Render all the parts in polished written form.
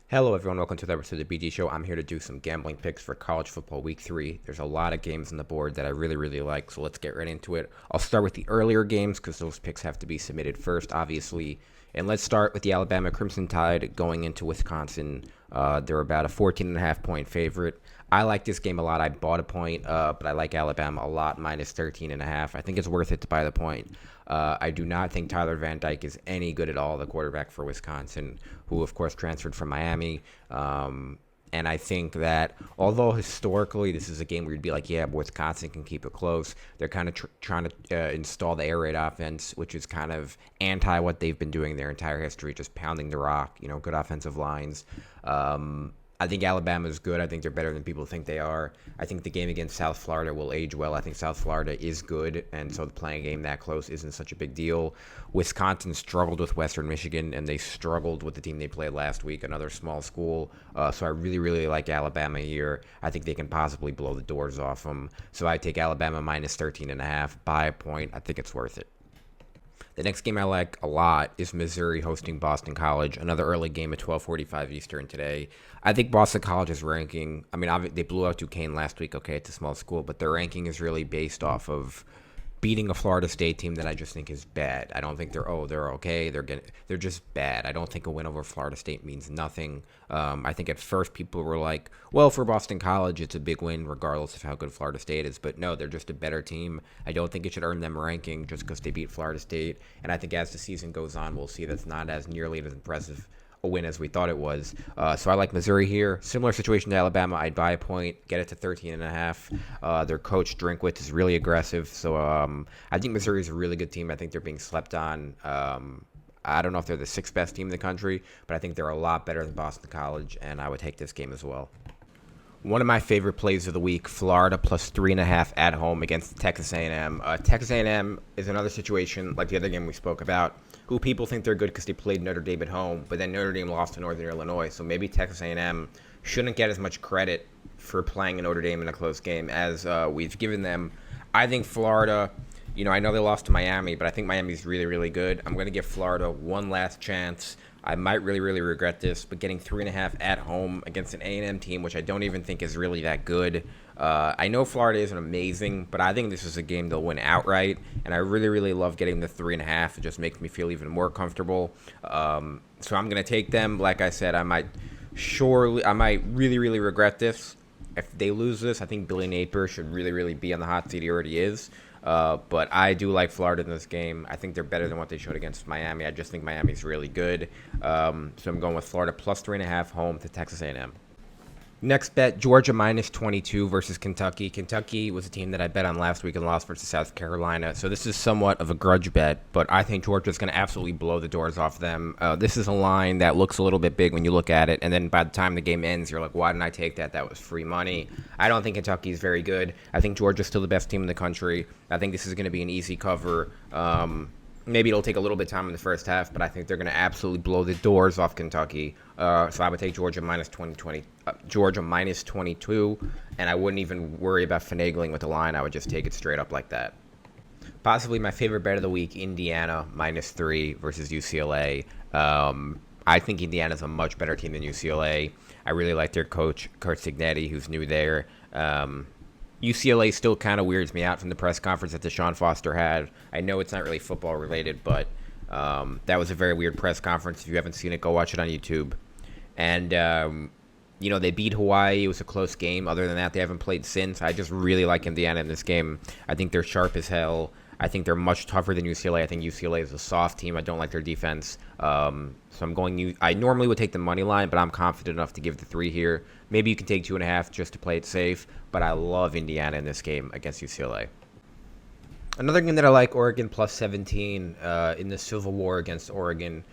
Hello, everyone. Welcome to the episode of the BG Show. I'm here to do some gambling picks for college football week 3. There's a lot of games on the board that I really like, so let's get right into it. I'll start with the earlier games because those picks have to be submitted first, obviously. And let's start with the Alabama Crimson Tide going into Wisconsin. They're about a 14.5 point favorite. I like this game a lot. I bought a point, but I like Alabama a lot, minus 13.5. I think it's worth it to buy the point. I do not think Tyler Van Dyke is any good at all, the quarterback for Wisconsin, who, of course, transferred from Miami. And I think that although historically this is a game where you'd be like, yeah, Wisconsin can keep it close, they're kind of trying to install the air raid offense, which is kind of anti what they've been doing their entire history, just pounding the rock, good offensive lines. I think Alabama is good. I think they're better than people think they are. I think the game against South Florida will age well. I think South Florida is good, and so playing a game that close isn't such a big deal. Wisconsin struggled with Western Michigan, and they struggled with the team they played last week, another small school. So I really like Alabama here. I think they can possibly blow the doors off them. So I take Alabama minus 13.5, buy a point. I think it's worth it. The next game I like a lot is Missouri hosting Boston College, another early game at 12:45 Eastern today. I think Boston College's ranking, they blew out Duquesne last week, okay, it's a small school, but their ranking is really based off of beating a Florida State team that I just think is bad. I don't think they're okay. They're just bad. I don't think a win over Florida State means nothing. I think at first people were like, well, for Boston College, it's a big win regardless of how good Florida State is. But no, they're just a better team. I don't think it should earn them ranking just because they beat Florida State. And I think as the season goes on, we'll see that's not as nearly as impressive a win as we thought it was. So I like Missouri here. Similar situation to Alabama. I'd buy a point, get it to 13.5. Their coach Drinkwitz is really aggressive. So I think Missouri is a really good team. I think they're being slept on. I don't know if they're the sixth best team in the country, but I think they're a lot better than Boston College, and I would take this game as well. One of my favorite plays of the week: Florida plus 3.5 at home against Texas A&M. Texas A&M is another situation like the other game we spoke about, who people think they're good because they played Notre Dame at home, but then Notre Dame lost to Northern Illinois. So maybe Texas A&M shouldn't get as much credit for playing Notre Dame in a close game as we've given them. I think Florida, I know they lost to Miami, but I think Miami's really good. I'm going to give Florida one last chance. I might really regret this, but getting 3.5 at home against an A&M team, which I don't even think is really that good. I know Florida isn't amazing, but I think this is a game they'll win outright, and I really love getting the 3.5. It just makes me feel even more comfortable. So I'm going to take them. Like I said, I might really regret this. If they lose this, I think Billy Napier should really be on the hot seat. He already is. But I do like Florida in this game. I think they're better than what they showed against Miami. I just think Miami's really good. So I'm going with Florida plus 3.5 home to Texas A&M. Next bet, Georgia minus 22 versus Kentucky. Kentucky was a team that I bet on last week and lost versus South Carolina. So this is somewhat of a grudge bet, but I think Georgia's going to absolutely blow the doors off them. This is a line that looks a little bit big when you look at it, and then by the time the game ends, you're like, why didn't I take that? That was free money. I don't think Kentucky is very good. I think Georgia's still the best team in the country. I think this is going to be an easy cover. Maybe it'll take a little bit of time in the first half, but I think they're going to absolutely blow the doors off Kentucky. So I would take Georgia minus 22, and I wouldn't even worry about finagling with the line. I would just take it straight up like that. Possibly my favorite bet of the week, Indiana minus 3 versus UCLA. I think Indiana's a much better team than UCLA. I really like their coach, Curt Cignetti, who's new there. UCLA still kind of weirds me out from the press conference that Deshaun Foster had. I know it's not really football related, but that was a very weird press conference. If you haven't seen it, go watch it on YouTube. And, they beat Hawaii. It was a close game. Other than that, they haven't played since. I just really like Indiana in this game. I think they're sharp as hell. I think they're much tougher than UCLA. I think UCLA is a soft team. I don't like their defense. So I'm going. I normally would take the money line, but I'm confident enough to give the 3 here. Maybe you can take 2.5 just to play it safe. But I love Indiana in this game against UCLA. Another game that I like, Oregon plus 17 in the Civil War against Oregon.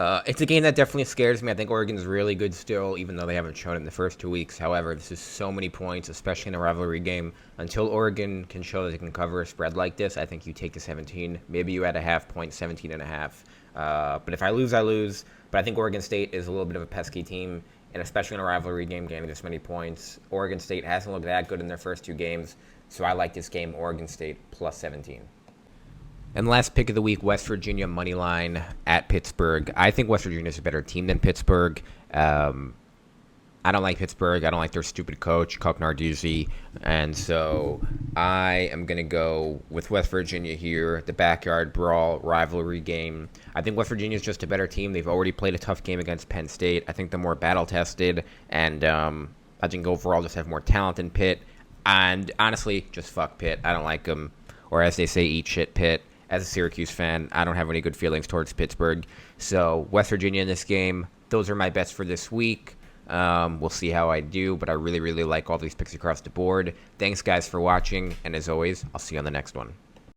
It's a game that definitely scares me. I think Oregon's really good still, even though they haven't shown it in the first 2 weeks. However, this is so many points, especially in a rivalry game. Until Oregon can show that they can cover a spread like this, I think you take the 17. Maybe you add a half point, 17.5. But if I lose, I lose. But I think Oregon State is a little bit of a pesky team, and especially in a rivalry game, gaining this many points. Oregon State hasn't looked that good in their first 2 games, so I like this game, Oregon State plus 17. And last pick of the week, West Virginia money line at Pittsburgh. I think West Virginia is a better team than Pittsburgh. I don't like Pittsburgh. I don't like their stupid coach, Cuck Narduzzi. And so I am going to go with West Virginia here, the backyard brawl rivalry game. I think West Virginia is just a better team. They've already played a tough game against Penn State. I think they're more battle-tested, and I think overall just have more talent than Pitt. And honestly, just fuck Pitt. I don't like them. Or as they say, eat shit, Pitt. As a Syracuse fan, I don't have any good feelings towards Pittsburgh. So West Virginia in this game, those are my bets for this week. We'll see how I do, but I really, really like all these picks across the board. Thanks, guys, for watching, and as always, I'll see you on the next one.